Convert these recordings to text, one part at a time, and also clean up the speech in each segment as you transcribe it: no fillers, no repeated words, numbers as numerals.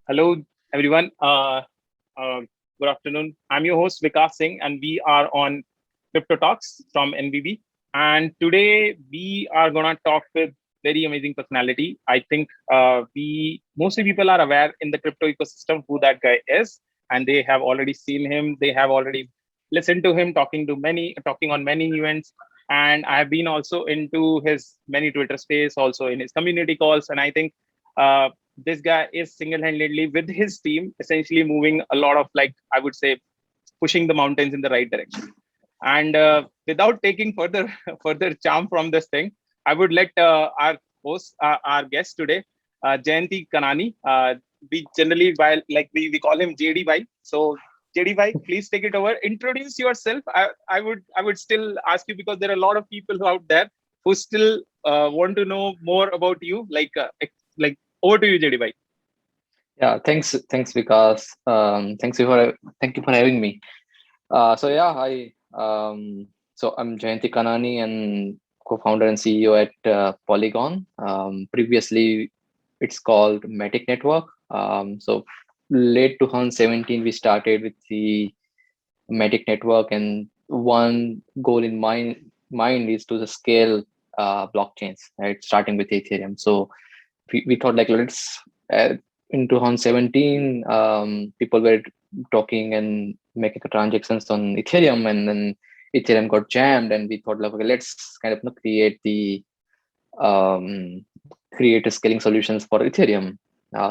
Hello, everyone. Uh, Good afternoon. I'm your host, Vikas Singh, and we are on Crypto Talks from NVB. And today we are going to talk with very amazing personality. I think we mostly people are aware in the crypto ecosystem who that guy is, and they have already seen him. They have already listened to him talking on many events. And I have been also into his many Twitter space, also in his community calls. And I think uh, this guy is single-handedly with his team essentially moving a lot of, like, I would say, pushing the mountains in the right direction. And without taking further further charm from this thing, I would let our host, our guest today, Jayanti Kanani. We generally, while like we call him JD. So JD, please take it over, introduce yourself. I would still ask you, because there are a lot of people who out there who still want to know more about you, like over to you, JD. Yeah, thanks, Vikas. Thank you for having me. So yeah, hi. So I'm Jayanti Kanani and co-founder and CEO at Polygon. Previously, it's called Matic Network. So late 2017, we started with the Matic Network, and one goal in mind is to the scale blockchains, right? Starting with Ethereum. So we thought like let's in 2017 people were talking and making transactions on Ethereum, and then Ethereum got jammed, and we thought like, okay, let's kind of um, create a scaling solutions for Ethereum.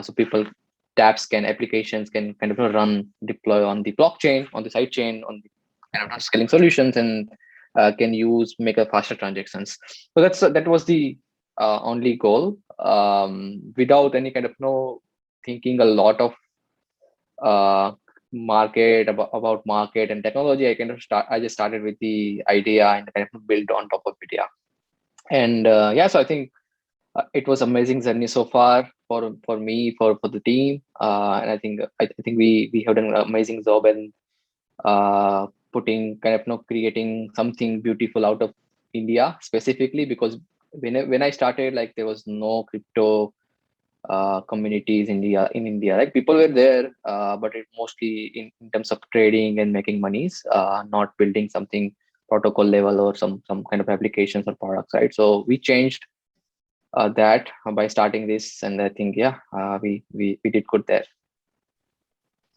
So people dApps can applications can kind of run deploy on the blockchain, on the side chain, on the kind of scaling solutions, and can use make a faster transactions. So that was the only goal, without any kind of no thinking a lot of uh, market about market and technology. I just started with the idea and kind of built on top of it. Yeah. And yeah, so I think it was amazing journey so far for me, for the team, and I think we have done an amazing job in putting kind of creating something beautiful out of India specifically, because when I started, like, there was no crypto communities in India. Like, people were there, but it mostly in terms of trading and making monies, not building something protocol level or some kind of applications or products, right? So we changed that by starting this, and I think yeah, we did good there.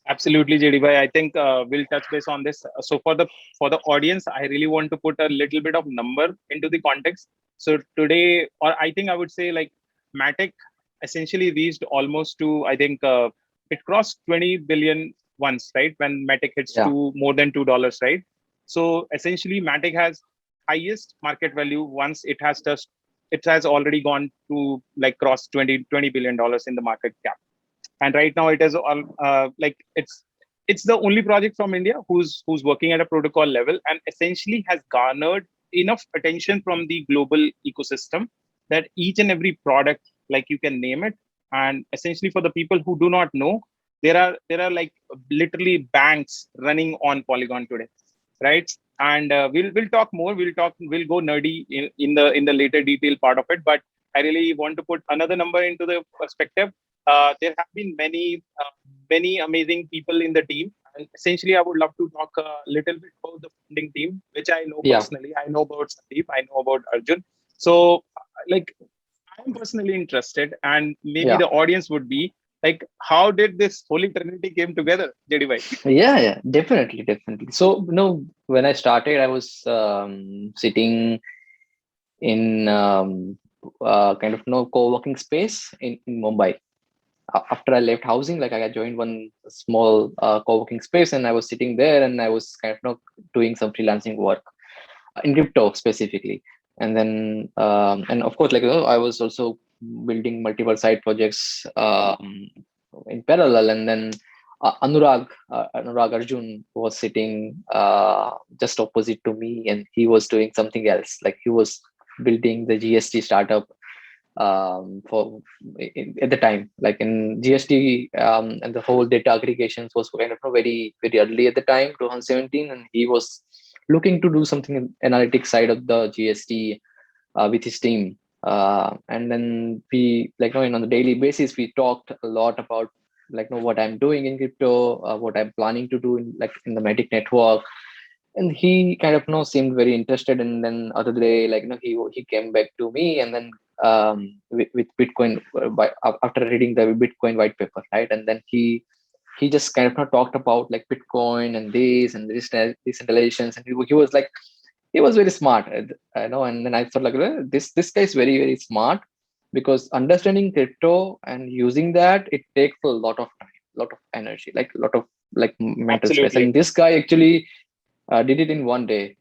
Absolutely, JD. I think we'll touch base on this. So for the audience, I really want to put a little bit of number into the context. So today, or I think I would say, like, Matic essentially reached almost to, I think it crossed 20 billion once, right? When Matic hits Yeah. to more than $2, right? So essentially, Matic has highest market value once it has just, it has already gone to, like, cross 20 billion dollars in the market cap. And right now it is all like it's the only project from India who's working at a protocol level, and essentially has garnered enough attention from the global ecosystem that each and every product, like, you can name it. And essentially, for the people who do not know, there are like literally banks running on Polygon today, right? And we'll talk more. We'll go nerdy in the later detail part of it. But I really want to put another number into the perspective. There have been many amazing people in the team, and essentially, I would love to talk a little bit about the founding team, which I know Yeah. personally. I know about Sandeep. I know about Arjun. So, like, I'm personally interested, and maybe Yeah. the audience would be like, how did this holy trinity came together, JDY? Yeah, definitely. So, when I started, I was sitting in kind of co-working space in Mumbai. After I left housing, like, I joined one small co-working space, and I was sitting there, and I was kind of doing some freelancing work in crypto specifically. And then and of course, like, I was also building multiple side projects in parallel. And then Anurag Arjun was sitting just opposite to me, and he was doing something else. Like, he was building the GST startup for at the time, like in GST, and the whole data aggregations was kind of very early at the time, 2017, and he was looking to do something in analytics side of the GST with his team. And then we, like, on the daily basis, we talked a lot about like what I'm doing in crypto, what I'm planning to do in in the Matic network. And he kind of seemed very interested. And then other day, he came back to me, and then with Bitcoin, after reading the Bitcoin white paper, right? And then he just kind of talked about like Bitcoin and this and this decentralizations, and he was like, he was very smart, and then I thought like, well, this guy is very very smart, because understanding crypto and using that, it takes a lot of time, lot of energy, like a lot of mental space. Absolutely. And this guy actually did it in one day.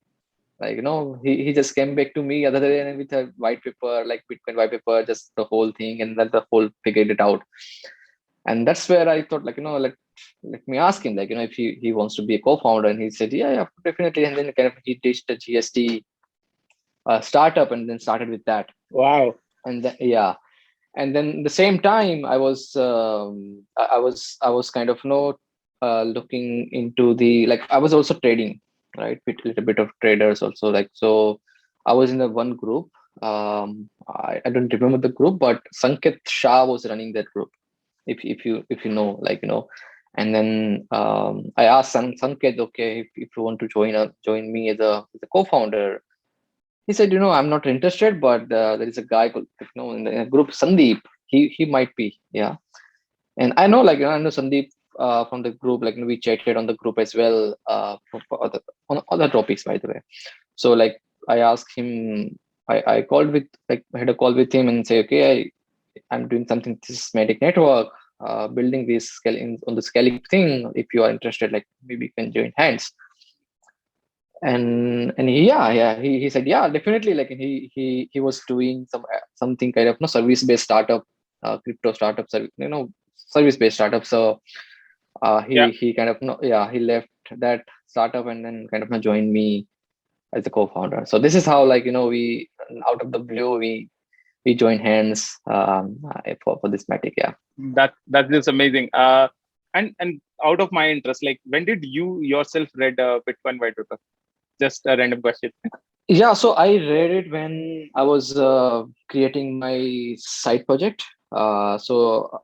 Like, he just came back to me other day and with a white paper, like Bitcoin white paper, just the whole thing, and then the whole figured it out. And that's where I thought, like, let me ask him, like, if he wants to be a co-founder. And he said, yeah, yeah, definitely. And then kind of he ditched the GST startup and then started with that. Wow. And then, yeah. And then the same time, I was kind of looking into the, like, I was also trading, right, with a little bit of traders also, like. So I was in the one group. I don't remember the group, but Sanket Shah was running that group, if you know, like, and then I asked Sanket, okay, if you want to join me as a co-founder. He said, I'm not interested, but there is a guy called, in the group, Sandeep. He might be, yeah. And I know, like, I know Sandeep from the group. Like, we chatted on the group as well, for on other topics, by the way. So, like, I asked him. I called with, like, I had a call with him and say, okay, I'm doing something systematic network, building this scaling on the scaling thing. If you are interested, like, maybe you can join hands. And he said, yeah, definitely. Like, he was doing something kind of no service based startup, crypto startup, service based startup. So Yeah. he kind of he left that startup and then kind of joined me as a co-founder. So this is how, like, we, out of the blue, we join hands, for this Matic. Yeah. That's just amazing. And out of my interest, like, when did you yourself read Bitcoin white paper? Just a random question. Yeah, so I read it when I was creating my side project. So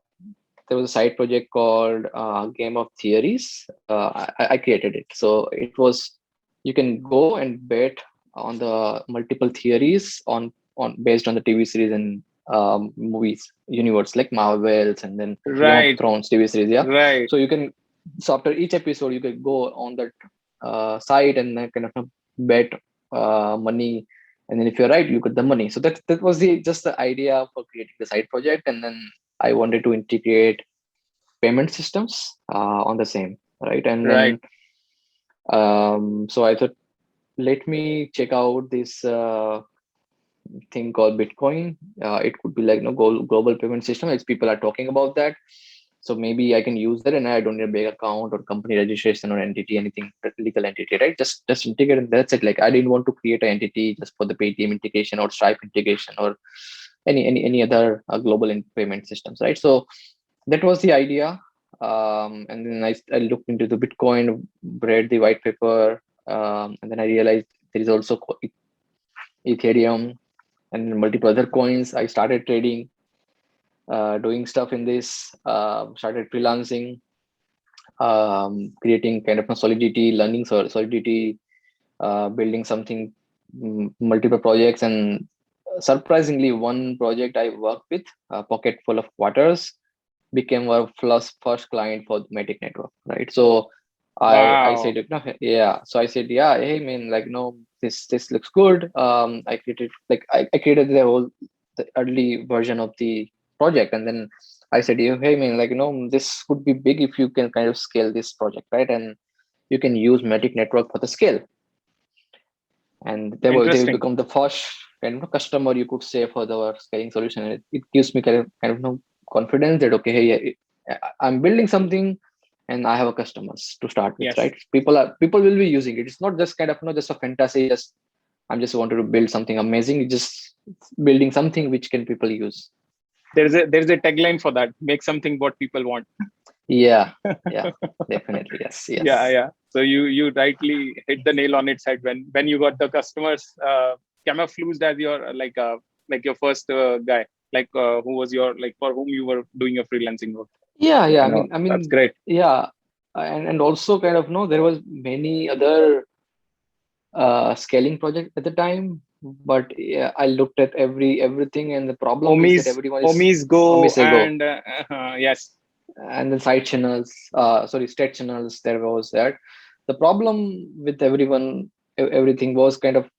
there was a side project called Game of Theories. I created it. So it was, you can go and bet on the multiple theories on based on the TV series and movies universe, like Marvels and then Game of Right. Thrones TV series. Yeah, Right. so you can, so after each episode, you can go on that site and then kind of bet money, and then if you're right, you get the money. So that was the just the idea for creating the side project. And then I wanted to integrate payment systems on the same, right? And Right. then so I thought, let me check out this thing called Bitcoin. It could be like, global payment system, as people are talking about that. So maybe I can use that, and I don't need a bank account or company registration or entity, anything, legal entity, right? Just integrate, and that's it. Like, I didn't want to create an entity just for the Paytm integration or Stripe integration or any other global payment systems, right? So that was the idea. And then I looked into the Bitcoin, read the white paper, and then I realized there is also Ethereum and multiple other coins. I started trading, doing stuff in this, started freelancing, creating kind of a Solidity, learning Solidity, building something, multiple projects. And surprisingly, one project I worked with, Pocket Full of Waters, became our first client for Matic Network, right? So I Wow. said, no, yeah. So I said, yeah, hey man, like, no, this looks good. I created, like, I created the early version of the project, and then I said, hey man, like, this could be big if you can kind of scale this project, right? And you can use Matic Network for the scale, and they will Interesting. become the first kind of customer, you could say, for the scaling solution. And it gives me kind of confidence that, okay, hey, I'm building something and I have a customers to start with, Yes. right? People will be using it. It's not just kind of just a fantasy, just I'm just wanted to build something amazing. It's just building something which can people use. There's a tagline for that. Make something what people want. Yeah, yeah, definitely, yes, Yeah, yes. yeah. So you rightly hit the nail on its head when you got the customers camouflaged as your like your first guy, like who was your, like, for whom you were doing your freelancing work. Yeah. I know that's great. Yeah, and also kind of no, there was many other scaling project at the time, but yeah, I looked at everything, and the problem is that everyone is Omis Go Omisego, and yes. and the side channels, sorry, state channels. There was that. The problem with everyone, everything was kind of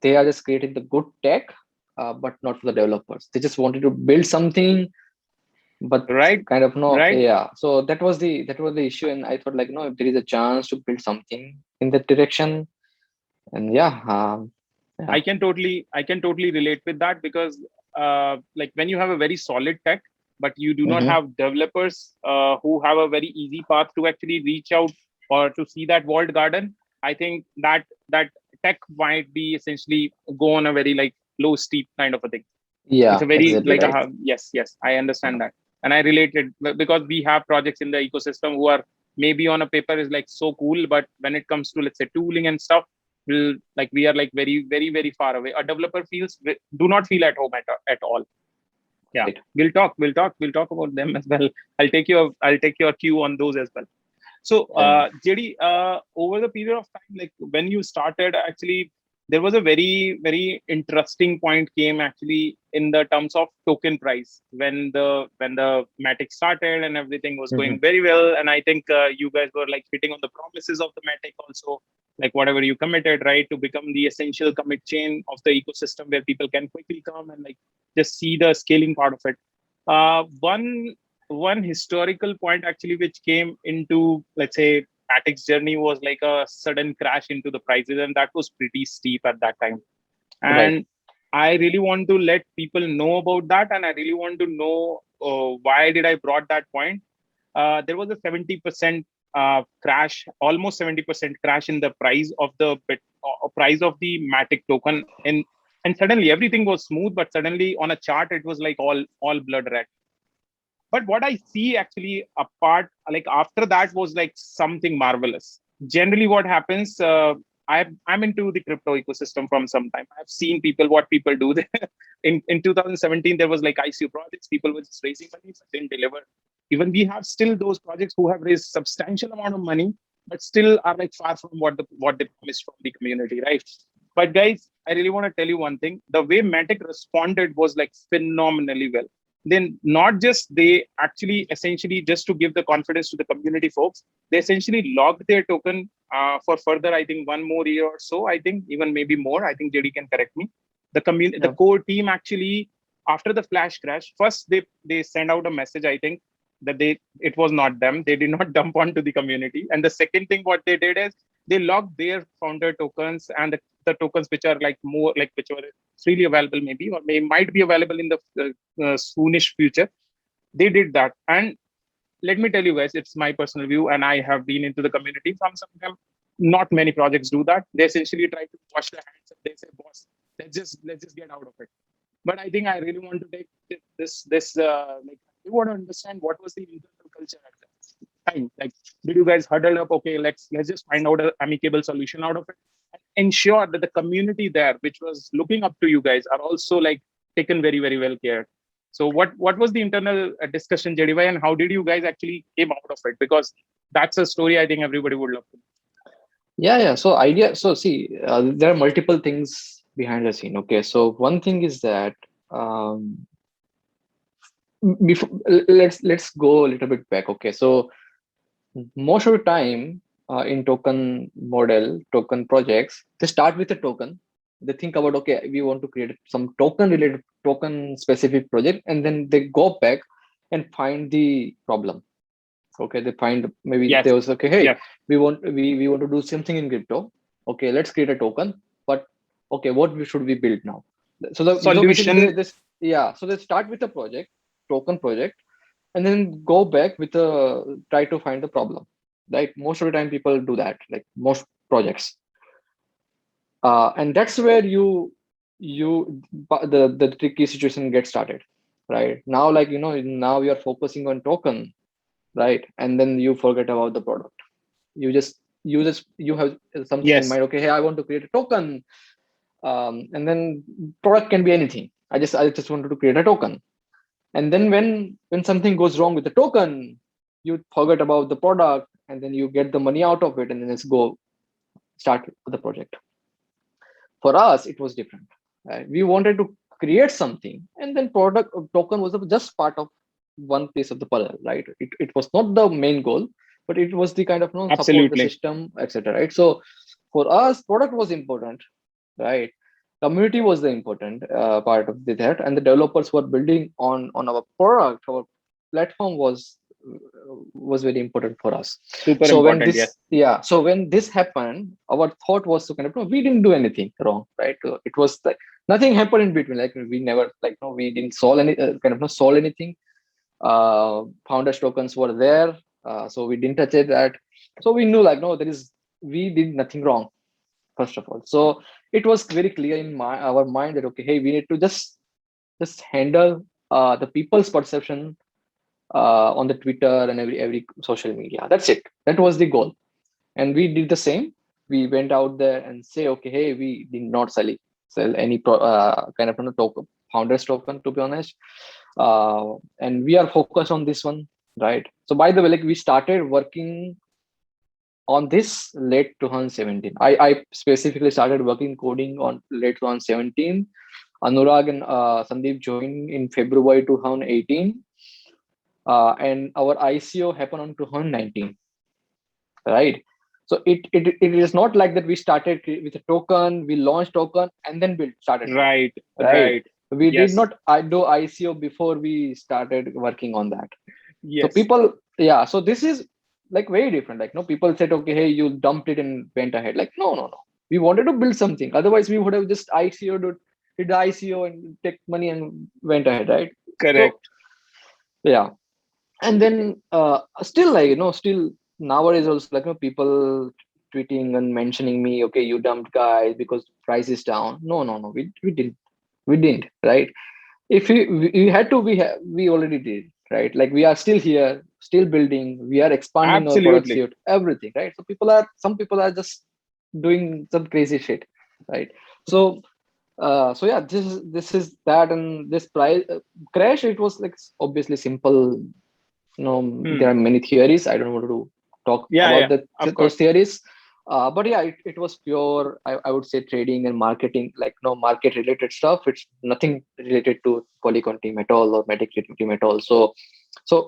they are just creating the good tech, but not for the developers. They just wanted to build something, but Right, kind of no, right. yeah. So that was the issue, and I thought like no, if there is a chance to build something in that direction, and yeah, yeah. I can totally relate with that because like when you have a very solid tech, but you do not Mm-hmm. have developers who have a very easy path to actually reach out or to see that walled garden, I think that tech might be essentially go on a very like low steep kind of a thing. It's a Yeah, very exactly like right. a yes, I understand that, and I related because we have projects in the ecosystem who are maybe on a paper is like so cool, but when it comes to let's say tooling and stuff, will like we are like very far away. A developer feels do not feel at home at all. Yeah, Right. we'll talk about them as well. I'll take your cue on those as well. So, Yeah. JD, over the period of time, like when you started, actually, there was a very interesting point came actually in the terms of token price when the Matic started and everything was Mm-hmm. going very well, and I think you guys were like hitting on the promises of the Matic also, like whatever you committed, right, to become the essential commit chain of the ecosystem where people can quickly come and like just see the scaling part of it. One historical point actually which came into let's say Matic's journey was like a sudden crash into the prices, and that was pretty steep at that time. Right. And I really want to let people know about that, and I really want to know why did I brought that point. There was a 70% crash, almost 70% crash in the price of the price of the Matic token, and suddenly everything was smooth, but suddenly on a chart it was like all blood red. But what I see actually apart like after that was like something marvelous. Generally what happens, I'm into the crypto ecosystem from some time. I've seen people what people do there. In 2017 there was like ICO projects, people were just raising money but didn't deliver. Even we have still those projects who have raised substantial amount of money but still are like far from what they promised from the community, right? But guys, I really want to tell you one thing. The way Matic responded was like phenomenally well. Then not just they actually essentially just to give the confidence to the community folks, they essentially logged their token for further I think 1 more year or so. I think even maybe more. I think JD can correct me. The Yeah. core team actually after the flash crash, first they send out a message. I think that it was not them. They did not dump onto the community. And the second thing what they did is they logged their founder tokens and the tokens which are like more like which were freely available maybe or might be available in the soonish future. They did that, and let me tell you guys, it's my personal view, and I have been into the community from some time. Not many projects do that. They essentially try to wash their hands and they say, "Boss, let's just get out of it." But I think I really want to take this like we want to understand what was the internal culture at that time. Like, did you guys huddle up? Okay, let's just find out an amicable solution out of it, and ensure that the community there, which was looking up to you guys, are also like taken very well care. So what was the internal discussion, JDY, and how did you guys actually came out of it? Because that's a story I think everybody would love to know. Yeah. So idea. So see, there are multiple things behind the scene. Okay. So one thing is that um, before let's go a little bit back. Okay. So most of the time in token projects, they start with a token. They think about okay, we want to create some token specific project, and then they go back and find the problem. Okay, they find maybe Yes, they was okay, hey, yes. we want to do something in crypto. Okay, let's create a token, but okay, should we build now? So basically Solution. this yeah, so they start with a token project, and then go back with a try to find the problem. Right, most of the time people do that, like most projects, and that's where the tricky situation gets started. Right now, like now you are focusing on token, right, and then you forget about the product. You have something in Yes, mind, okay, hey, I want to create a token, and then product can be anything. I just wanted to create a token. And then when something goes wrong with the token, you forget about the product, and then you get the money out of it, and then let's go start the project. For us, it was different. We wanted to create something, and then product token was just part of one piece of the puzzle, right? It was not the main goal, but it was the kind of support the Absolutely. system, etc. Right? So for us, product was important, right? Community was the important part of that, and the developers were building on our product. Our platform was very important for us. Super So when important. this, Yes. yeah, so when this happened, our thought was to kind of, no, we didn't do anything wrong, right? It was like nothing happened in between. Like we never, like, no, we didn't solve any kind of no solve anything. Founders tokens were there, so we didn't touch it. That, so we knew, like, no, there is, we did nothing wrong, first of all. So it was very clear in our mind that, okay, hey, we need to just handle the people's perception on the Twitter and every social media. That's it. That was the goal, and we did the same. We went out there and say, okay, hey, we did not sell any kind of token, founders token, to be honest. And we are focused on this one, right? So by the way, like, we started working on this late 2017. I specifically started working coding on late 2017. Anurag and Sandeep joined in February 2018, and our ICO happened on 2019, right? So it is not like that we started with a token, we launched token, and then we started working, Right. right? Right. We did Yes. not do ICO before we started working on that. So Yes. people, yeah, so this is like very different. Like, no, people said, okay, hey, you dumped it and went ahead. Like, no, no, no. We wanted to build something. Otherwise, we would have just ICO, did the ICO and take money and went ahead, right? So Correct. yeah. And then still, like, still nowadays also, like, people tweeting and mentioning me, okay, you dumped guys because price is down. No, no, no. We didn't, right? If we had to, we already did, right? Like, we are still here, still building, we are expanding our product Absolutely. suite, everything, right? So some people are just doing some crazy shit, right? So so yeah, this is that. And this price crash, it was like obviously simple. There Hmm. are many theories. I don't want to talk Yeah. about Yeah. Of those course. theories. But yeah, it was pure, I would say, trading and marketing, like, no market related stuff. It's nothing related to Polygon team at all or Medic team at all. So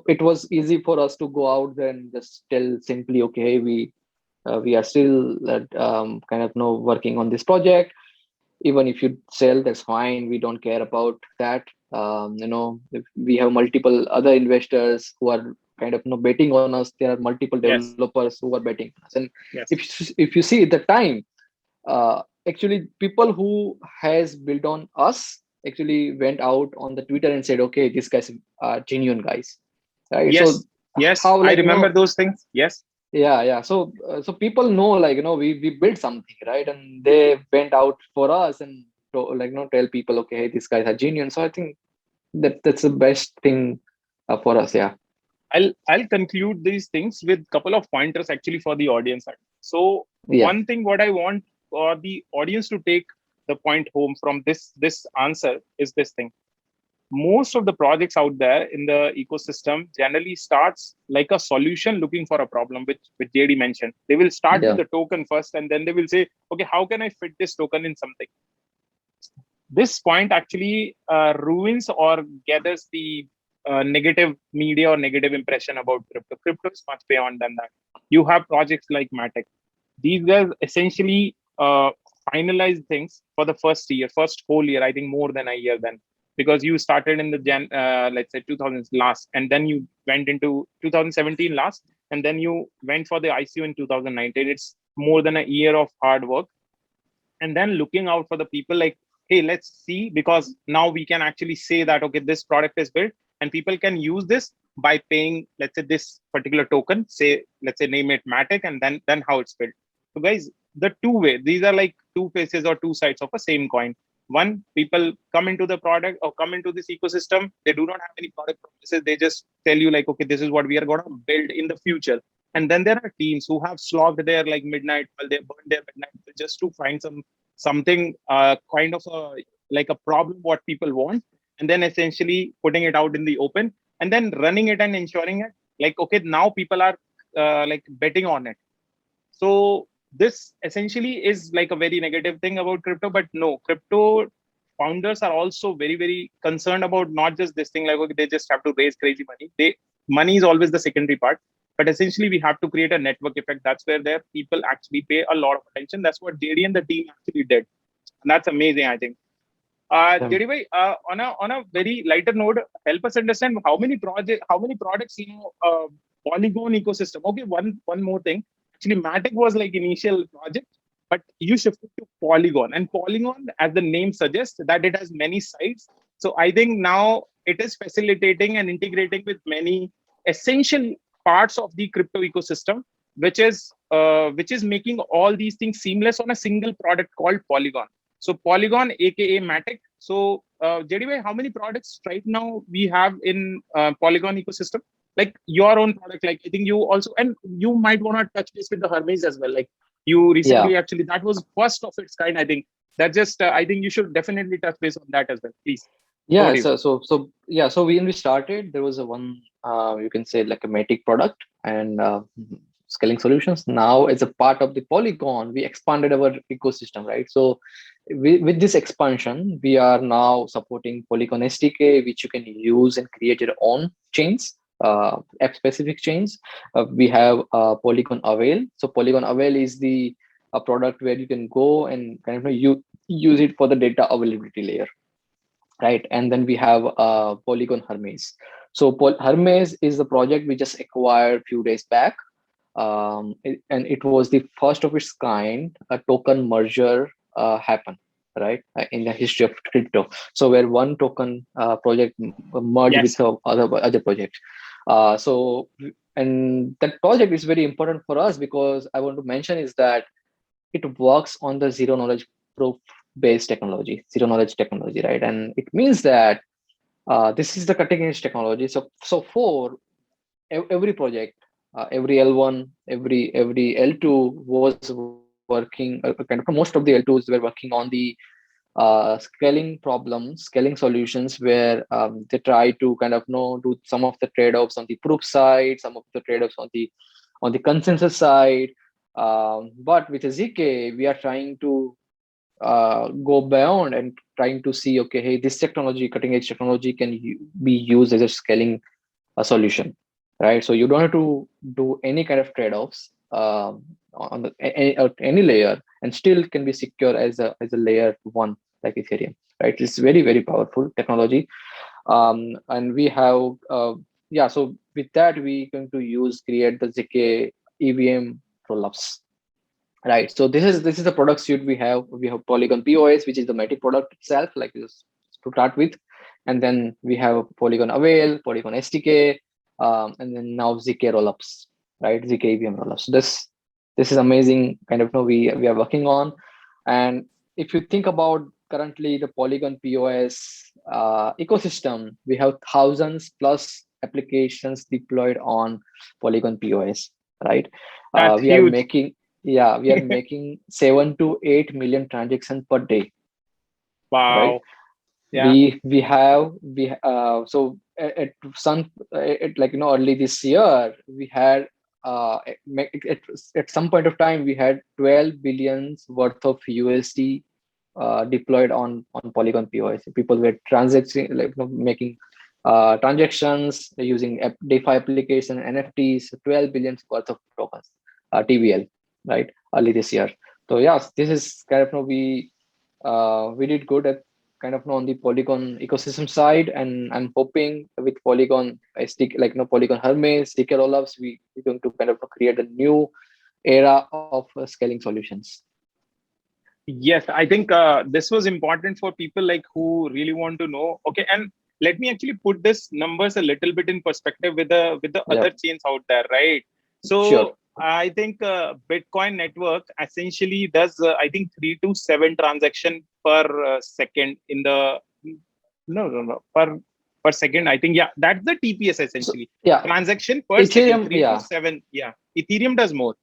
it was easy for us to go out there and just tell simply, okay, hey, we are still kind of working on this project. Even if you sell, that's fine, we don't care about that. We have multiple other investors who are kind of betting on us. There are multiple Yes. developers who are betting on us. And Yes. if you see at the time, actually people who has built on us actually went out on the Twitter and said, okay, these guys are genuine guys, right? So Yes. Yes. how, I like, remember those things. Yes. yeah. So people know, like, we built something, right? And they went out for us and like, tell people, okay, hey, these guys are genuine. So I think that's the best thing for us. Yeah. I'll conclude these things with couple of pointers actually for the audience. So Yeah. one thing what I want for the audience to take the point home from this answer is this thing. Most of the projects out there in the ecosystem generally starts like a solution looking for a problem, which JD mentioned. They will start with Yeah. the token first, and then they will say, okay, how can I fit this token in something? This point actually ruins or gathers the negative media or negative impression about crypto. Crypto is much beyond than that. You have projects like Matic. These guys essentially finalize things for the first year, first whole year, I think more than a year then. Because you started in the let's say 2000s last, and then you went into 2017 last, and then you went for the ICO in 2019. It's more than a year of hard work, and then looking out for the people like, hey, let's see, because now we can actually say that, okay, this product is built and people can use this by paying, let's say, this particular token, say, let's say, name it Matic, and then how it's built. So guys, the two-way, these are like two faces or two sides of a same coin. One, people come into the product or come into this ecosystem, they do not have any product promises, they just tell you like, okay, this is what we are going to build in the future. And then there are teams who have slogged their like midnight, well, they burned their midnight just to find something kind of a like a problem what people want, and then essentially putting it out in the open, and then running it and ensuring it like, okay, now people are like betting on it. So this essentially is like a very negative thing about crypto, but no, crypto founders are also very, very concerned about not just this thing like, okay, they just have to raise crazy money. Money is always the secondary part, but essentially we have to create a network effect. That's where their people actually pay a lot of attention. That's what JD and the team actually did, and that's amazing, I think. Um, JD bhai, on a very lighter note, help us understand how many products Polygon ecosystem. Okay, one more thing. Actually, Matic was like initial project, but you shifted to Polygon, and Polygon, as the name suggests, that it has many sites. So I think now it is facilitating and integrating with many essential parts of the crypto ecosystem, which is making all these things seamless on a single product called Polygon. So Polygon, aka Matic. So JD bhai, how many products right now we have in Polygon ecosystem? Like your own product, like I think you also, and you might want to touch base with the Hermes as well. Like you yeah, recently actually, that was first of its kind. I think that just I think you should definitely touch base on that as well. Please, over yeah. to you. So when we started, there was a one, you can say like a Matic product and scaling solutions. Now, as a part of the Polygon, we expanded our ecosystem, right? So with this expansion, we are now supporting Polygon SDK, which you can use and create your own chains, app specific chains. We have Polygon Avail. So Polygon Avail is the a product where you can go and kind of use it for the data availability layer, right? And then we have Polygon Hermes. So Hermes is the project we just acquired a few days back, and it was the first of its kind a token merger happened, right, in the history of crypto. So where one token project merged with Yes. the other project. So and that project is very important for us because I want to mention is that it works on the zero knowledge proof based technology, zero knowledge technology, right? And it means that this is the cutting edge technology. So for every project, every L1, every L2 was working. Kind of most of the L2s were working on the scaling problems, scaling solutions, where they try to kind of know do some of the trade-offs on the proof side, some of the trade-offs on the consensus side. But with ZK, we are trying to go beyond and trying to see, okay, hey, this technology, cutting edge technology, can be used as a scaling solution, right? So you don't have to do any kind of trade-offs on any layer, and still can be secure as a layer one like Ethereum, right? It's very very powerful technology, and we have yeah. So with that, we going to create the ZK EVM rollups. Right. So this is the product suite we have. We have Polygon POS, which is the Matic product itself, like this to start with, and then we have Polygon Avail, Polygon SDK, and then now ZK rollups, right? ZK EVM rollups. So this is amazing. Kind of, we are working on, and if you think about currently the Polygon POS ecosystem, we have thousands plus applications deployed on Polygon POS, right? That's We are huge. making Yeah, we are making 7 to 8 million transactions per day, right? Wow. Yeah. We have so at some like early this year we had at some point of time we had 12 billions worth of USD deployed on Polygon POS. People were transacting, like making transactions using DeFi application, NFTs, 12 billions worth of tokens, TVL, right? Early this year. So yes, this is kind of we did good at kind of on the Polygon ecosystem side, and I'm hoping with Polygon Polygon Hermes, CK rollups, we're going to kind of create a new era of scaling solutions. Yes, I think this was important for people like who really want to know. Okay, and let me actually put this numbers a little bit in perspective with the Yeah, other chains out there, right? sure. So I think Bitcoin network essentially does I think 3 to 7 transaction per second in the no per second. I think yeah, that's the TPS So essentially yeah, transaction per second Ethereum, three to yeah, seven. Yeah, Ethereum does more.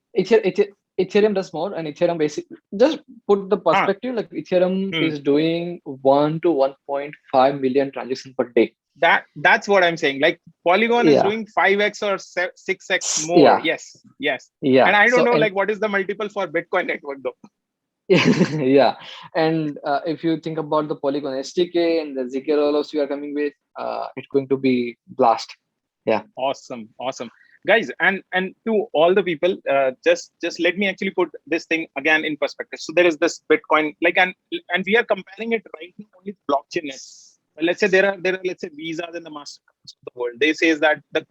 Ethereum does more, and Ethereum basically just put the Ah, perspective like Ethereum hmm. is doing 1 to 1.5 million transactions per day. That's what I'm saying. Like Polygon is Yeah, doing 5x or 6x more. yeah, Yes, yes. And yeah. I don't So know and like what is the multiple for Bitcoin network though. yeah, and if you think about the Polygon SDK and the ZK rollups we are coming with, it's going to be blast. Yeah, Awesome, awesome, guys. And to all the people, just let me actually put this thing again in perspective. So there is this Bitcoin, like, and we are comparing it right now only with blockchain net. Let's say there are let's say Visas and the Mastercards of the world. They says that the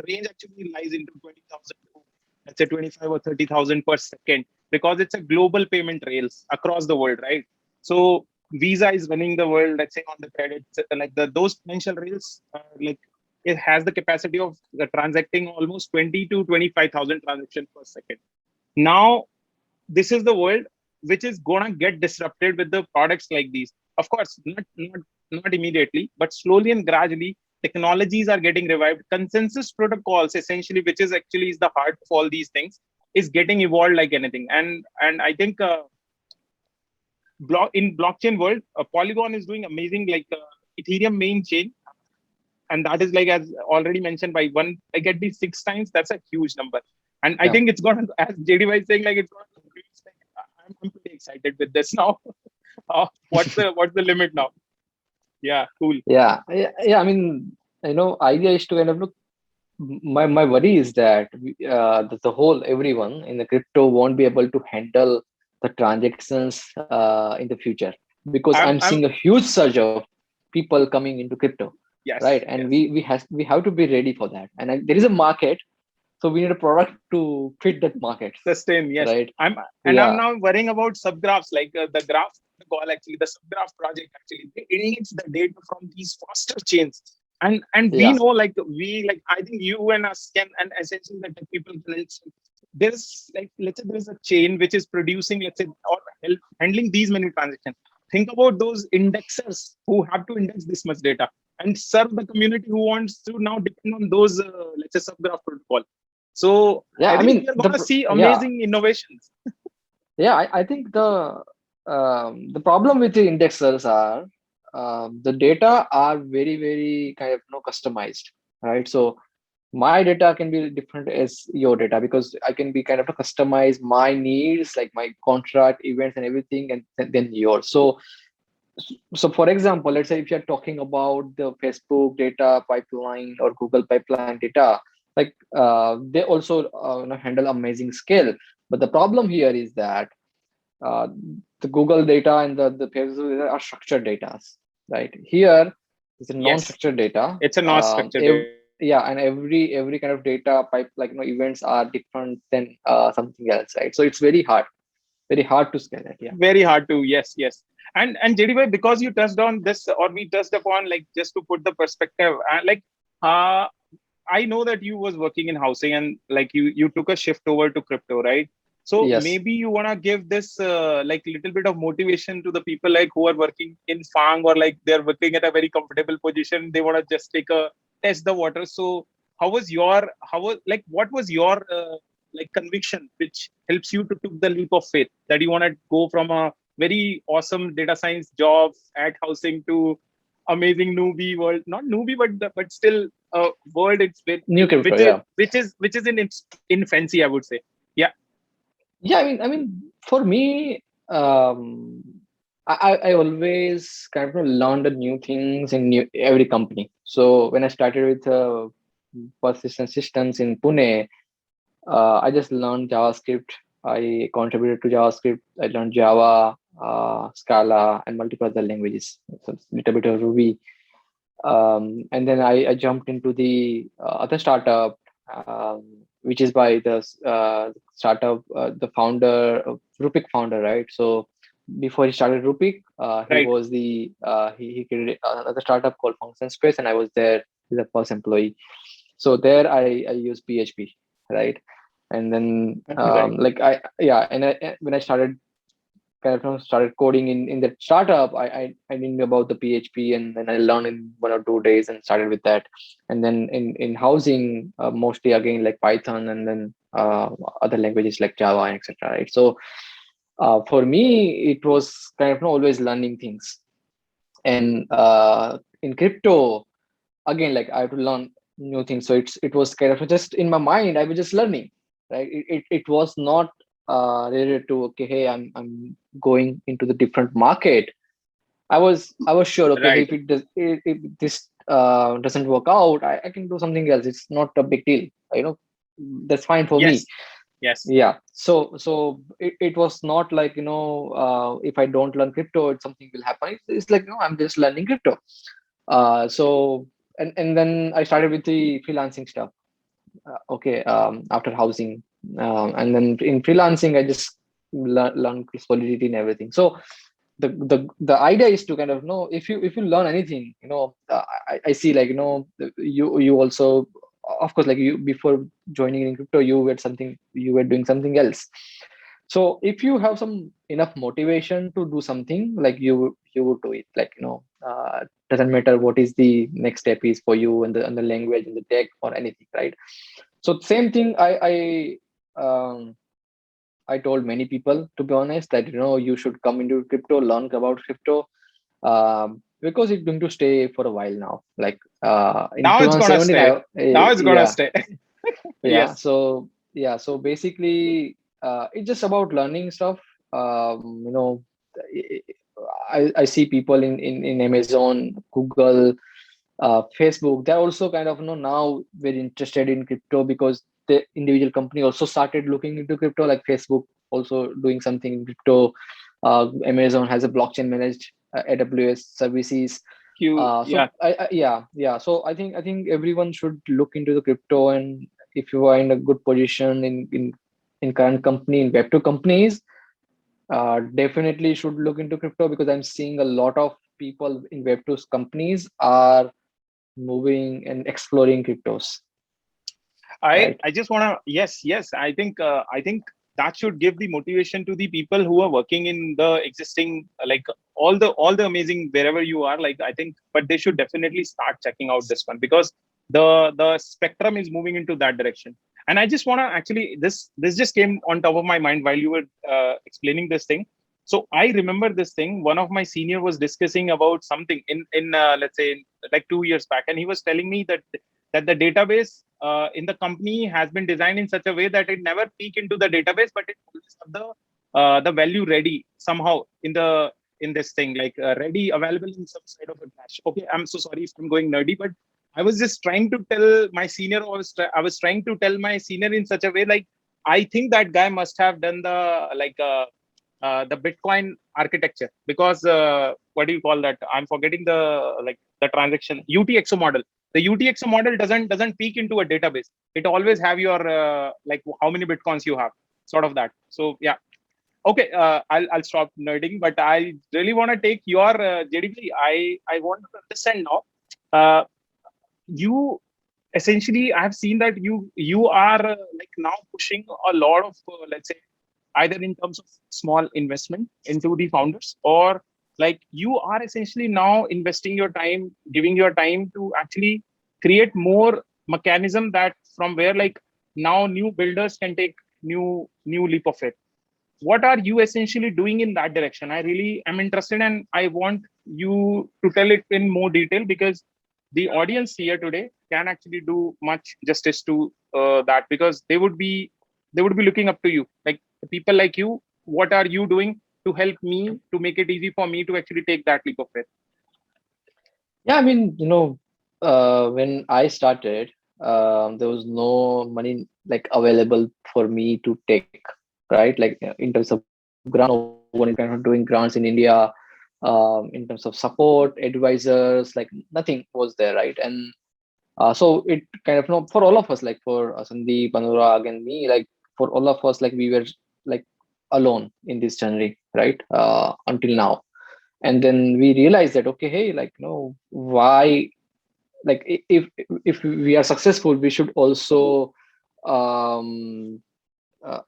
range actually lies into 20,000 to let's say 25 or 30,000 per second because it's a global payment rails across the world, right? So Visa is running the world, let's say on the credit, like those financial rails, like it has the capacity of transacting almost 20 to 25,000 transactions per second. Now, this is the world which is going to get disrupted with the products like these. Of course, not immediately, but slowly and gradually, technologies are getting revived. Consensus protocols, essentially, which is actually is the heart of all these things, is getting evolved like anything. And I think in blockchain world, Polygon is doing amazing. Like Ethereum main chain, and that is like as already mentioned by one I get these 6 times, that's a huge number. And I yeah, think it's gonna, as JD is saying, like it's gonna increase. Like, I'm pretty excited with this now. What's the limit now? Yeah, cool. yeah. I mean, idea is to kind of look. My worry is that the whole everyone in the crypto won't be able to handle the transactions in the future because I'm I'm seeing a huge surge of people coming into crypto, right? Yes, And yes. we have to be ready for that. And there is a market, so we need a product to fit that market, Sustain, yes. right? I'm Yeah, now worrying about subgraphs, like the graph call actually, the subgraph project actually. It needs the data from these faster chains. And we yeah, know, like we like I think you and us can, and essentially the tech people can, there's like let's say there's a chain which is producing, let's say, or handling these many transactions. Think about those indexers who have to index this much data and serve the community who wants to now depend on those let's say subgraph protocol. So yeah. I I think mean we are gonna see yeah, amazing innovations. yeah. I think the problem with the indexers are the data are very very kind of customized, right? So my data can be different as your data because I can be kind of customize my needs, like my contract events and everything, and then yours. So for example, let's say if you're talking about the Facebook data pipeline or Google pipeline data, like they also handle amazing scale. But the problem here is that uh, the Google data and the Facebook data are structured data, right? Here it's a Yes, non-structured data. it's a not structured data. Yeah, and every kind of data pipe, like events are different than something else, right? So it's very hard to scale it. Yeah. Very hard to, yes, yes. And JD, because you touched on this, or we touched upon, like just to put the perspective, uh, I know that you was working in housing and like you took a shift over to crypto, right? So Yes. maybe you wanna give this like little bit of motivation to the people like who are working in Fang, or like they're working at a very comfortable position. They wanna just take a test the water. So what was your like conviction which helps you to took the leap of faith that you want to go from a very awesome data science job at housing to amazing newbie world, not newbie but still a world it's with, New crypto. which is Yeah. which is in its infancy, I would say. Yeah. Yeah. I mean, for me, I always kind of learn the new things in every company. So when I started with persistent systems in Pune, I just learned JavaScript. I contributed to JavaScript. I learned Java, Scala, and multiple other languages. So a little bit of Ruby. And then I jumped into the other startup, which is by the startup, the founder, Rupik founder, right? So before he started Rupik, he Right. was he created another startup called Function Space, and I was there as a first employee. So there I use PHP, right? And then Right. like I yeah, and when I started kind of started coding in that startup, I knew about the PHP, and then I learned in 1 or 2 days and started with that. And then in housing, mostly again like Python, and then other languages like Java and etc. Right. So for me, it was kind of always learning things. And in crypto, again, like I have to learn new things. So it was kind of just in my mind, I was just learning, right? It was not related to, okay, hey, I'm going into the different market. I was sure, okay, hey, Right. if it does, if this doesn't work out, I can do something else. It's not a big deal, you know. That's fine for me. Yes. Yes. Yeah. So it was not like, if I don't learn crypto, something will happen. It's like, no, I'm just learning crypto. So and then I started with the freelancing stuff. Okay. After housing, and then in freelancing, I just learn solidity and everything. So the idea is to kind of know, if you learn anything, I see, like, you also, of course, like, you before joining in crypto, you were doing something else. So if you have some enough motivation to do something, like, you would do it, like, doesn't matter what is the next step is for you, and the language and the tech or anything, right? So same thing, I told many people, to be honest, that, you should come into crypto, learn about crypto, because it's going to stay for a while now. Like, in Now it's gonna 2017, stay. Now it's gonna yeah, stay. yeah. Yes. So yeah, so basically, it's just about learning stuff. I see people in Amazon, Google, Facebook. They're also kind of, now very interested in crypto, because the individual company also started looking into crypto, like Facebook also doing something in crypto. Amazon has a blockchain managed AWS services. Yeah. Yeah. So I think everyone should look into the crypto, and if you are in a good position in current company, in Web2 companies, definitely should look into crypto, because I'm seeing a lot of people in Web2 companies are moving and exploring cryptos, I right? I just wanna, yes. I think that should give the motivation to the people who are working in the existing, like, all the amazing wherever you are. Like, I think, but they should definitely start checking out this one, because the spectrum is moving into that direction. And I just wanna, actually, this just came on top of my mind while you were explaining this thing. So I remember this thing. One of my senior was discussing about something in let's say, like 2 years back, and he was telling me that the database in the company has been designed in such a way that it never peek into the database, but it always have the value ready somehow in this thing, like, ready, available in some side of a cache. Okay, I'm so sorry if I'm going nerdy, but I was just trying to tell my senior, I was trying to tell my senior in such a way, like, I think that guy must have done the Bitcoin architecture, because what do you call that? I'm forgetting the transaction UTXO model. The UTXO model doesn't peek into a database. It always have your like how many bitcoins you have, sort of that. So yeah, okay. I'll stop nerding, but I really want to take your JDP. I want to understand now. Uh, you essentially, I have seen that you are like now pushing a lot of let's say, either in terms of small investment into the founders, or like you are essentially now investing your time, giving your time to actually create more mechanism, that from where, like, now new builders can take new leap of faith. What are you essentially doing in that direction? I really am interested, and I want you to tell it in more detail, because the audience here today can actually do much justice to that, because they would be looking up to you, like people like you. What are you doing to help me, to make it easy for me to actually take that leap of faith? Yeah, I mean, when I started, there was no money like available for me to take, right? Like, in terms of grant, no one is kind of doing grants in India. In terms of support, advisors, like nothing was there, right? And so it kind of, for all of us, like for Sandeep, Anurag, and me, like for all of us, like we were like alone in this journey, right? Until now. And then we realized that, okay, hey, like, why, like, if we are successful, we should also, um uh,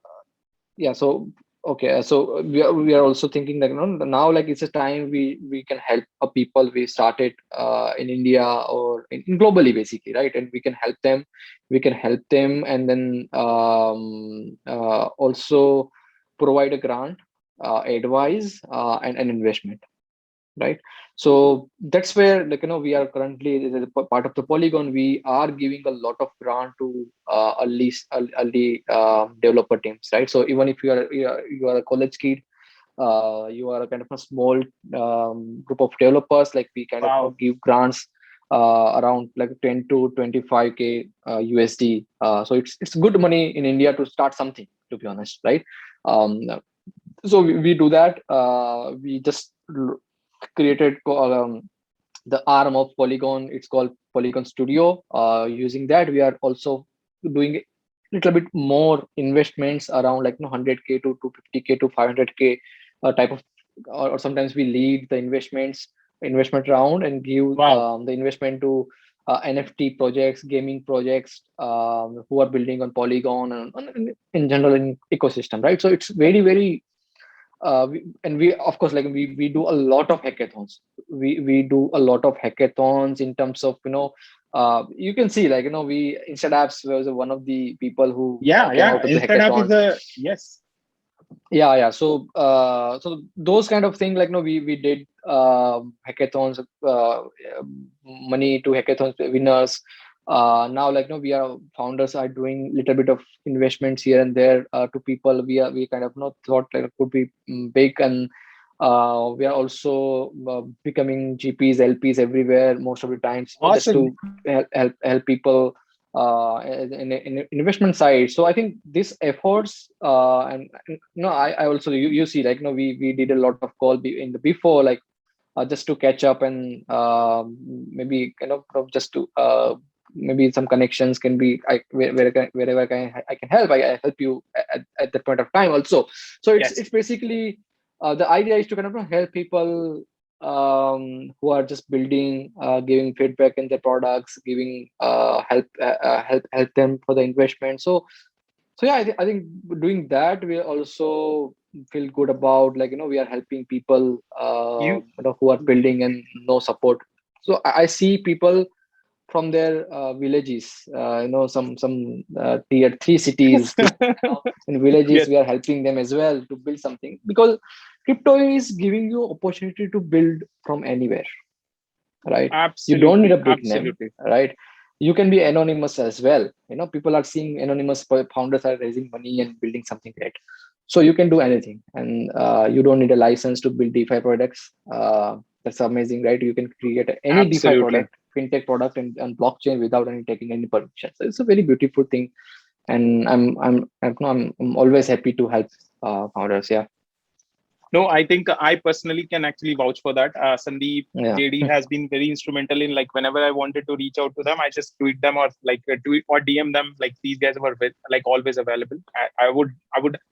yeah. So Okay, so we are also thinking like, now like it's a time we can help people. We started in India or globally basically, right? And we can help them, and then also provide a grant, advice, and an investment, right? So that's where, like, we are currently as a part of the Polygon. We are giving a lot of grant to early developer teams, right? So even if you are a college kid, you are a kind of a small group of developers, like we kind of Wow. give grants around like 10 to 25k USD. So it's good money in India to start something, to be honest, right? um, so we do that. We just created the arm of Polygon. It's called Polygon Studio. Using that, we are also doing a little bit more investments around like 100k to 250k to 500k type of, or sometimes we lead the investment round and give Wow. the investment to NFT projects, gaming projects who are building on Polygon, and in general in ecosystem, right? So it's very very and we of course, like we do a lot of hackathons. We do a lot of hackathons in terms of, you can see, like, we Instant Apps was one of the people who Yeah, came yeah. out of the Instant app is hackathons. a yes. Yeah. So those kind of thing, like, we did hackathons, money to hackathons winners. Now, like, we are founders are doing little bit of investments here and there to people. We kind of thought like it could be big, and we are also becoming GPs, LPs everywhere most of the times, just Awesome. to help people in investment side. So I think these efforts, and I also, you see, like, we did a lot of call in the before, like, just to catch up, and maybe just to maybe some connections can be, wherever I can help, I help you at that point of time also. So it's Yes. it's basically the idea is to kind of help people who are just building, giving feedback in their products, giving help them for the investment. So yeah, I think doing that, we also feel good about, like, we are helping people You who are building and no support. So I see people from their villages, some tier 3 cities, in villages. yes, We are helping them as well to build something, because crypto is giving you opportunity to build from anywhere, right? You don't need absolutely, a big name, absolutely. right? You can be anonymous as well. People are seeing anonymous founders are raising money and building something great. So you can do anything, and you don't need a license to build DeFi products. That's amazing, right? You can create any DeFi Absolutely. product, fintech product, and blockchain without any taking any permission. So it's a very beautiful thing, and I'm always happy to help founders. Yeah, No, I think I personally can actually vouch for that. Sandeep, yeah. JD has been very instrumental in, like, whenever I wanted to reach out to them, I just tweet them, or like tweet or DM them. Like, these guys were like always available. I would,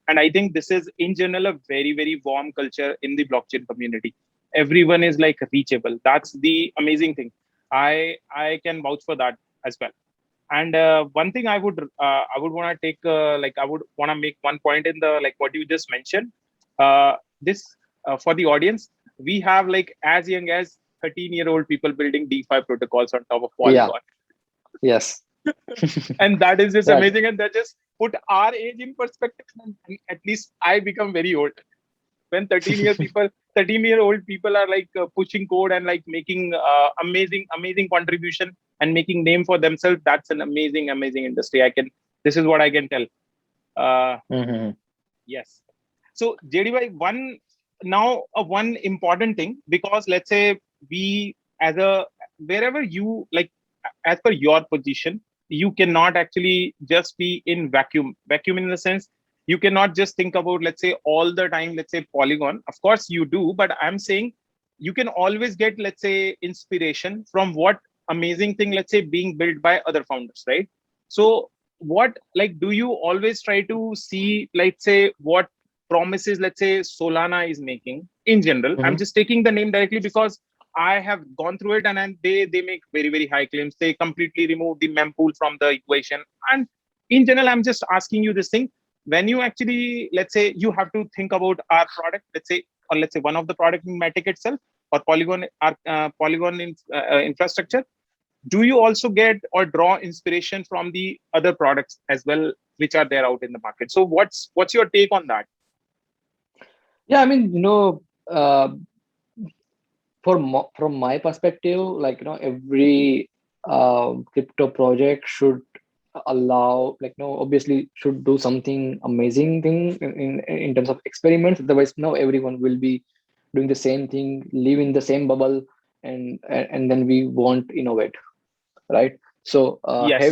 and I think this is in general a very, very warm culture in the blockchain community. Everyone is like reachable. That's the amazing thing. I can vouch for that as well. And one thing I would want to take, like, I would want to make one point in the, like, what you just mentioned. This For the audience, we have like as young as 13-year-old people building DeFi protocols on top of Yeah. Polygon, Yes. and that is just Yeah. amazing. And that just put our age in perspective. And at least I become very old when 13-year-old people are like pushing code and like making amazing contribution and making name for themselves. That's an amazing industry. This is what I can tell. uh, Hmm. yes. So JDY, one important thing, because let's say we, as a, wherever you like, as per your position, you cannot actually just be in vacuum in the sense, you cannot just think about, let's say, all the time, let's say, Polygon. Of course you do, but I'm saying you can always get, let's say, inspiration from what amazing thing, let's say, being built by other founders, right? So what, like, do you always try to see, let's say, what promises, let's say, Solana is making in general? I'm Hmm. just taking the name directly because I have gone through it, and they make very high claims. They completely remove the mempool from the equation. And in general, I'm just asking you this thing. when you actually, let's say you have to think about our product, let's say, or let's say one of the product in Matic itself, or Polygon, our Polygon infrastructure, do you also get or draw inspiration from the other products as well, which are there out in the market? So what's your take on that? Yeah, I mean, from my perspective, like, every crypto project should allow, like, obviously should do something amazing thing in terms of experiments. Otherwise, everyone will be doing the same thing, live in the same bubble, and then we won't innovate, right? So Yes.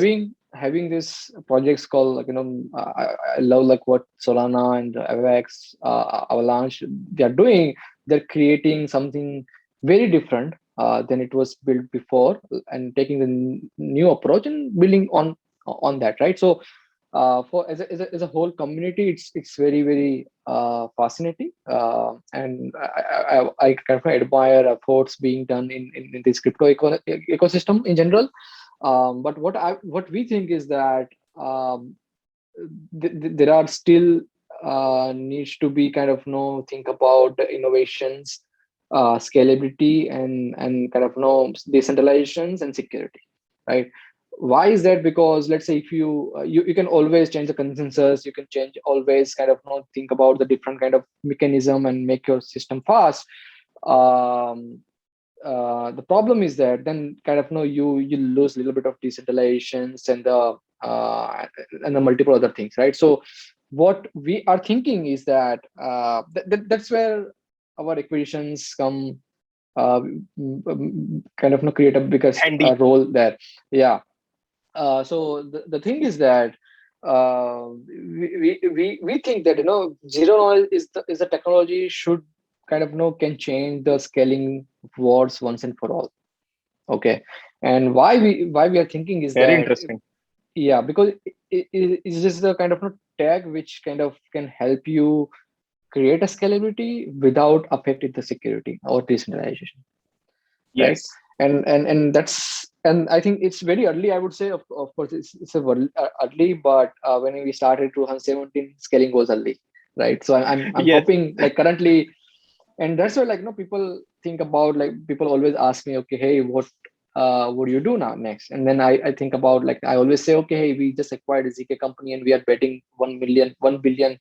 having these projects called, like, I love like what Solana and Avax, Avalanche, they are doing. They're creating something very different than it was built before, and taking the new approach and building on that, right? So for as a whole community, it's very, very fascinating, and I kind of admire efforts being done in this crypto ecosystem in general. But what we think is that there are still needs to be kind of think about the innovations, scalability, and kind of decentralizations and security, right? Why is that? Because let's say if you can always change the consensus, you can change always kind of think about the different kind of mechanism and make your system fast. um, the problem is that then kind of you lose a little bit of decentralizations and the multiple other things, right? So what we are thinking is that that's where our acquisitions come, uh, kind of create a biggest Handy. role there. Yeah. So the thing is that we think that zero knowledge is the technology should kind of can change the scaling wars once and for all. Okay. And why we are thinking is Very that, interesting. yeah, because it's just the kind of tag which kind of can help you create a scalability without affecting the security or decentralization, right? Yes. And that's, and I think it's very early, I would say. Of course it's a early, but when we started 2017, scaling was early, right? So I'm Yes. hoping, like, currently. And that's why, like, people think about, like, people always ask me, okay, hey, what do you do now next? And then I think about, like, I always say, okay, hey, we just acquired a ZK company and we are betting $1 billion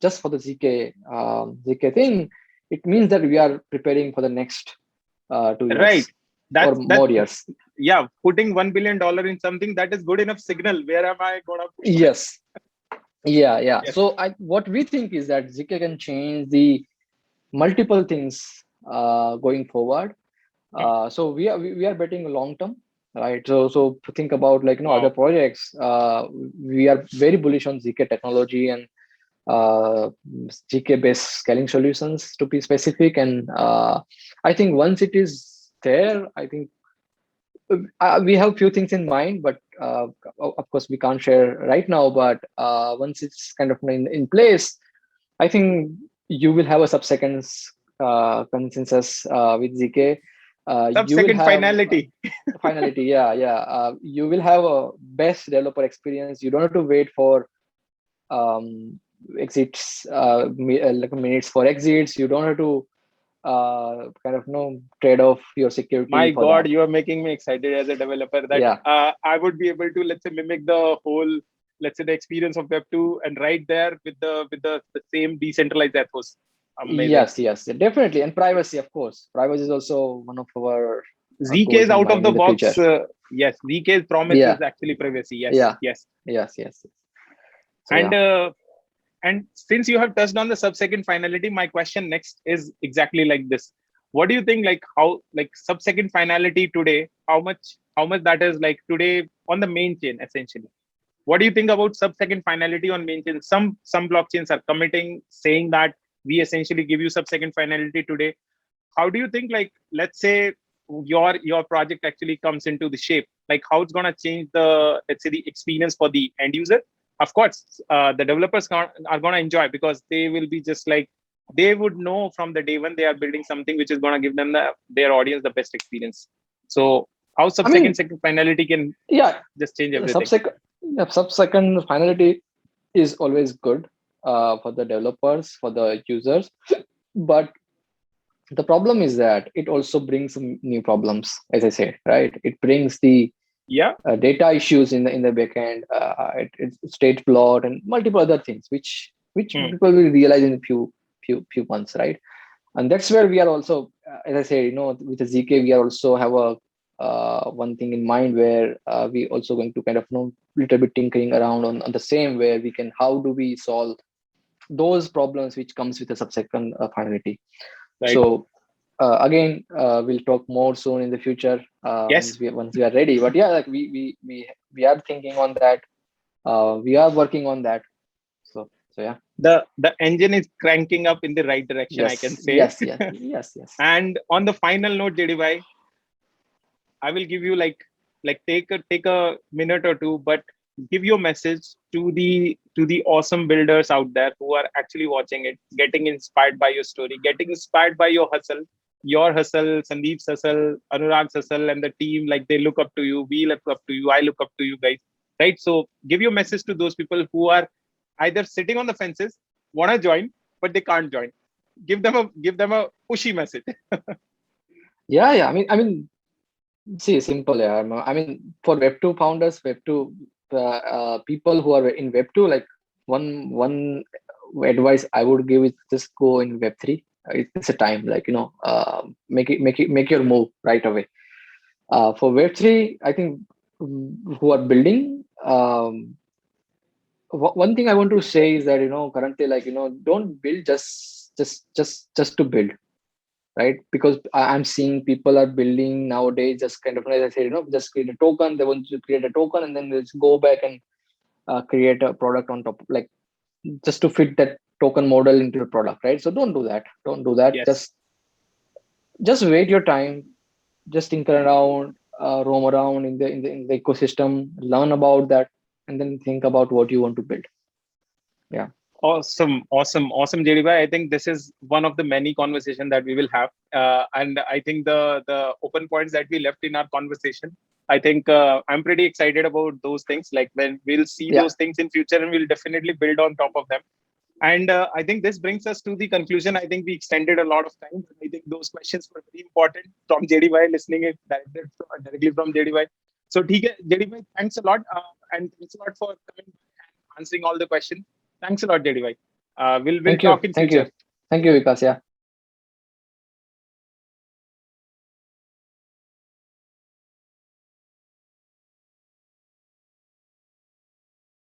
just for the ZK thing. It means that we are preparing for the next 2 years Right. or That's more years. yeah. Putting $1 billion in something, that is good enough signal. Where am I gonna put my? Yes. Yeah. Yes. So what we think is that ZK can change the multiple things going forward. So we are betting long term, right? So to think about, like, other Wow. projects, we are very bullish on ZK technology and GK based scaling solutions, to be specific. And I think once it is there, I think we have few things in mind, but of course we can't share right now. But once it's kind of in place, I think you will have a sub-seconds consensus with ZK. You will Sub-second have finality. finality. Yeah. You will have a best developer experience. You don't have to wait for exits, like minutes for exits. You don't have to kind of trade off your security My for that. God, you are making me excited as a developer that Yeah. I would be able to, let's say, mimic the whole, let's say, the experience of Web2 and right there with the same decentralized ethos. Amazing. Yes, definitely. And privacy, of course. Privacy is also one of our ZK's goals in out of mind the in the future. box. Yes, ZK's promise Yeah, is actually privacy. Yes, yeah, yes. yes. So And yeah. since you have touched on the sub-second finality, my question next is exactly like this. What do you think, like, how, like, sub-second finality today, how much that is like today on the main chain, essentially? What do you think about sub-second finality on main chain? Some blockchains are committing, saying that we essentially give you sub-second finality today. How do you think, like, let's say your project actually comes into the shape, like how it's going to change the, let's say, the experience for the end user? Of course the developers are going to enjoy, because they will be just like, they would know from the day when they are building something which is going to give them their audience the best experience. So how I sub-second mean, second finality can yeah, just change everything? sub-second finality. is always good for the developers, for the users, but the problem is that it also brings some new problems, as I said, right? It brings the Yeah. data issues in the backend, it's state plot and multiple other things, which Hmm. people will realize in a few months, right? And that's where we are also, as I said, with the ZK, we are also have a one thing in mind where we also going to kind of little bit tinkering around on the same, where we can how do we solve those problems which comes with a subsequent finality. Right. So again, we'll talk more soon in the future Yes. once we are ready. But yeah, like we are thinking on that. We are working on that. So yeah. The engine is cranking up in the right direction, I can Yes. say. Yes. Yes. Yes. Yes. And on the final note, JDY, I will give you like take a minute or two, but give your message to the awesome builders out there who are actually watching it, getting inspired by your story, getting inspired by your hustle, Sandeep's hustle, Anurag's hustle, and the team. Like they look up to you, we look up to you, I look up to you guys, right? So give your message to those people who are either sitting on the fences, want to join, but they can't join. Give them a pushy message. Yeah. Yeah. I mean, see, simple. Yeah. I mean, for Web2 founders, Web2 people who are in Web2, like one advice I would give is just go in Web3. It's a time, like make your move right away. For Web3, I think who are building. One thing I want to say is that currently, like don't build just to build, right? Because I'm seeing people are building nowadays just kind of, as I said, just create a token. They want to create a token and then let's go back and create a product on top, like just to fit that token model into the product, right? So don't do that. Don't do that. Yes. Just wait your time. Just tinker around, roam around in the ecosystem, learn about that, and then think about what you want to build. Yeah. Awesome, awesome, awesome, JDY. I think this is one of the many conversation that we will have, and I think the open points that we left in our conversation. I think I'm pretty excited about those things. Like when we'll see Yeah. those things in future, and we'll definitely build on top of them. And I think this brings us to the conclusion. I think we extended a lot of time. I think those questions were very important from JDY, listening it directly from JDY. So, JDY, thanks a lot, and thanks a lot for coming and answering all the questions. Thanks a lot, JDY. We'll Thank you. talk in Thank you. future. Thank you, Vikas. Yeah.